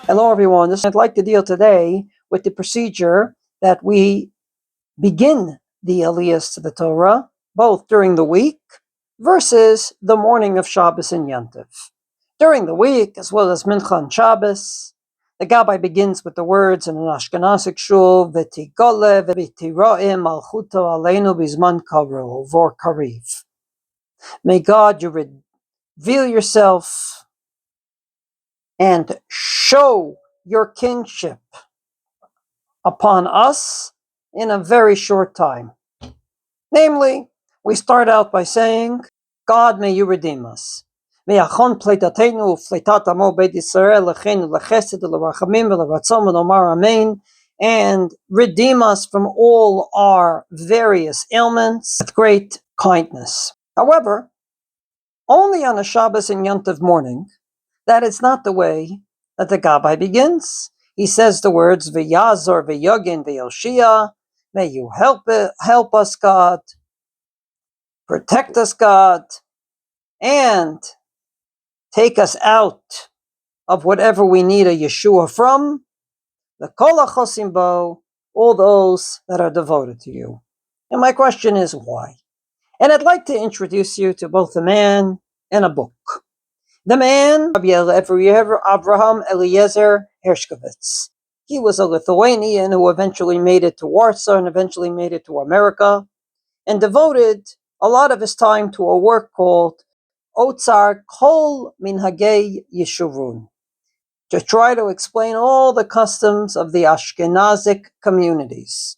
Hello everyone, I'd like to deal today with the procedure that we begin the Aliyahs to the Torah, both during the week versus the morning of Shabbos and Yom Tov. During the week, as well as mincha and Shabbos, the Gabbai begins with the words in an Ashkenazic shul, ותגלה ותיראה מלכותו עלינו בזמן קרוב, or kariv. May God, you reveal yourself and show your kingship upon us in a very short time. Namely, we start out by saying, God, may you redeem us. And redeem us from all our various ailments with great kindness. However, only on a Shabbos and Yom Tov morning, that is not the way that the Gabbai begins. He says the words, ויעזור, ויגן, ויושיע. May you help us, God. Protect us, God. And take us out of whatever we need a Yeshua from. The kol hachosim bo, all those that are devoted to you. And my question is, why? And I'd like to introduce you to both a man and a book. The man, Abraham Eliezer Hershkovitz. He was a Lithuanian who eventually made it to Warsaw and eventually made it to America, and devoted a lot of his time to a work called Otsar Kol Minhagei Yeshurun, to try to explain all the customs of the Ashkenazic communities.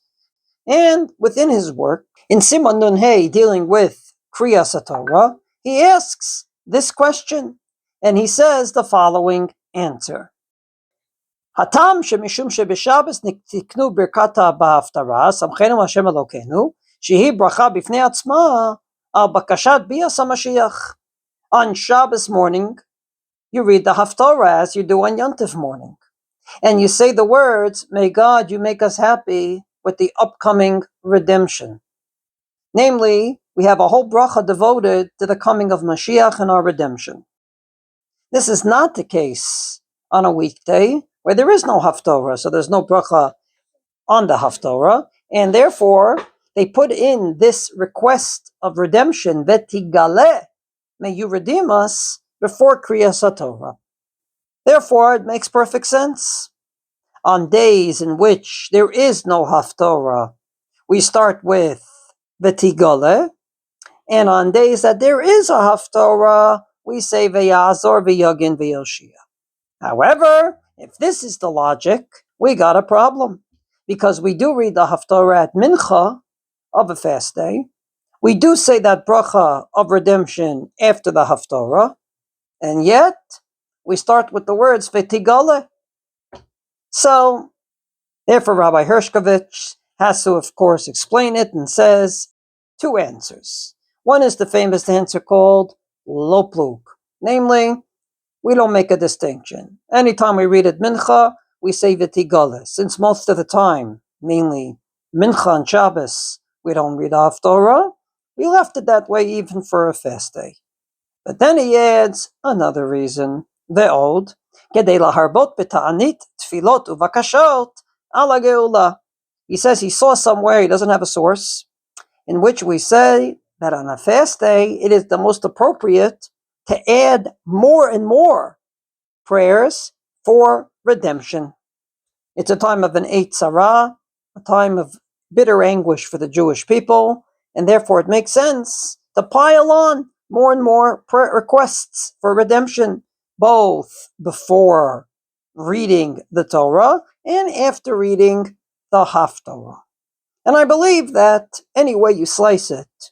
And within his work, in Siman Nun Hey, dealing with Kriyas HaTorah, he asks this question. And he says the following answer. Hatam shemishum shebeshabbos niktiknu birkata ba'haftara samchenu Hashem Elokeinu shehi bracha bifnei atzma al bakashat bias HaMashiach. On Shabbos morning, you read the Haftarah as you do on Yom Tov morning. And you say the words, may God, you make us happy with the upcoming redemption. Namely, we have a whole bracha devoted to the coming of Mashiach and our redemption. This is not the case on a weekday where there is no Haftorah, so there's no bracha on the Haftorah, and therefore they put in this request of redemption, ותגלה, may you redeem us, before Kriyas HaTorah. Therefore, it makes perfect sense. On days in which there is no Haftorah, we start with ותגלה, and on days that there is a Haftorah, we say ויעזור, ויגן, ויושיע. However, if this is the logic, we got a problem. Because we do read the Haftarah at mincha of a fast day. We do say that bracha of redemption after the Haftarah. And yet, we start with the words ותגלה. So, therefore Rabbi Hershkovitz has to, of course, explain it and says two answers. One is the famous answer called lo plug. Namely, we don't make a distinction. Anytime we read it mincha, we say ותגלה. Since most of the time, mainly mincha and Shabbos, we don't read Haftarah, we left it that way even for a fast day. But then he adds another reason, ve'od, כדי להרבות בתענית, תפילות ובקשות על הגאולה. He says he saw somewhere, he doesn't have a source, in which we say that on a fast day, it is the most appropriate to add more and more prayers for redemption. It's a time of an Eitzara, a time of bitter anguish for the Jewish people, and therefore it makes sense to pile on more and more prayer requests for redemption, both before reading the Torah and after reading the Haftarah. And I believe that any way you slice it,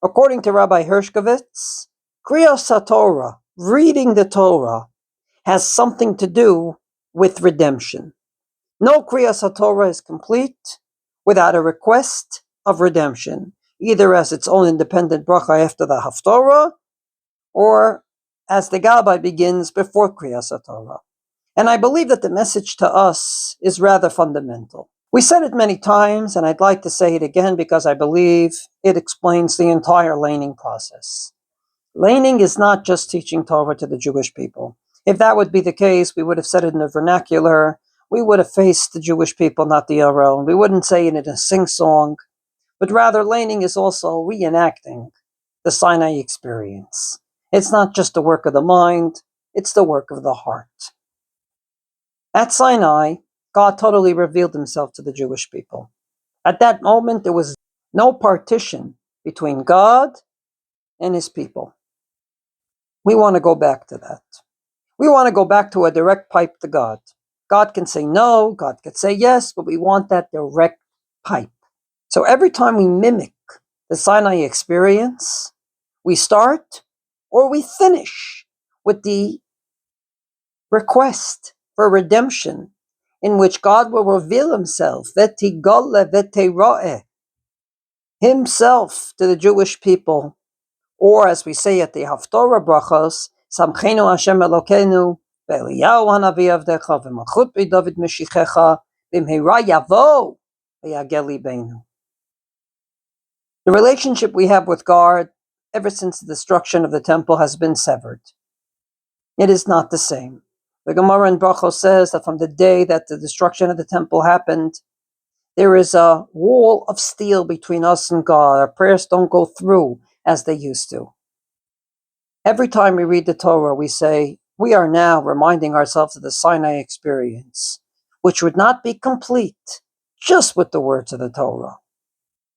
according to Rabbi Hershkovitz, Kriyas HaTorah, reading the Torah, has something to do with redemption. No Kriyas HaTorah is complete without a request of redemption, either as its own independent bracha after the Haftarah, or as the Gabbai begins before Kriyas HaTorah. And I believe that the message to us is rather fundamental. We said it many times, and I'd like to say it again because I believe it explains the entire Laining process. Laining is not just teaching Torah to the Jewish people. If that would be the case, we would have said it in the vernacular. We would have faced the Jewish people, not the Aron. We wouldn't say it in a sing-song, but rather Laining is also reenacting the Sinai experience. It's not just the work of the mind, it's the work of the heart. At Sinai, God totally revealed himself to the Jewish people. At that moment, there was no partition between God and his people. We want to go back to that. We want to go back to a direct pipe to God. God can say no, God can say yes, but we want that direct pipe. So every time we mimic the Sinai experience, we start or we finish with the request for redemption, in which God will reveal himself, ותגלה ותראה, himself to the Jewish people, or as we say at the Haftorah brachos, Samchenu Hashem Elokeinu, ve'Eliyahu hanavi avdecha, ve'malchut b'David Meshichecha, b'mheira yavo, ve'yagel libeinu. The relationship we have with God, ever since the destruction of the temple, has been severed. It is not the same. The Gemara in Brachos says that from the day that the destruction of the temple happened, there is a wall of steel between us and God. Our prayers don't go through as they used to. Every time we read the Torah, we say, we are now reminding ourselves of the Sinai experience, which would not be complete just with the words of the Torah.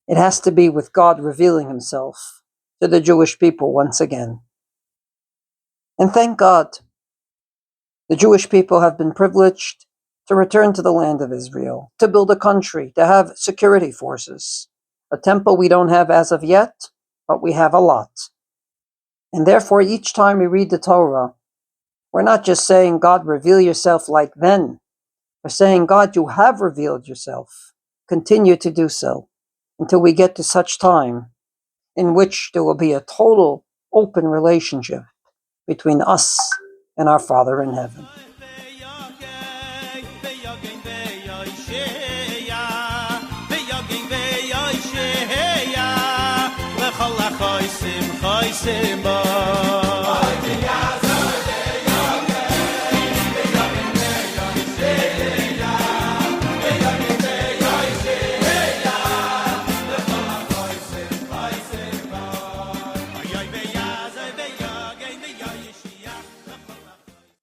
It has to be with God revealing himself to the Jewish people once again. And thank God, the Jewish people have been privileged to return to the land of Israel, to build a country, to have security forces. A temple we don't have as of yet, but we have a lot. And therefore, each time we read the Torah, we're not just saying, God, reveal yourself like then. We're saying, God, you have revealed yourself. Continue to do so until we get to such time in which there will be a total open relationship between us and our Father in heaven. Vi'yazor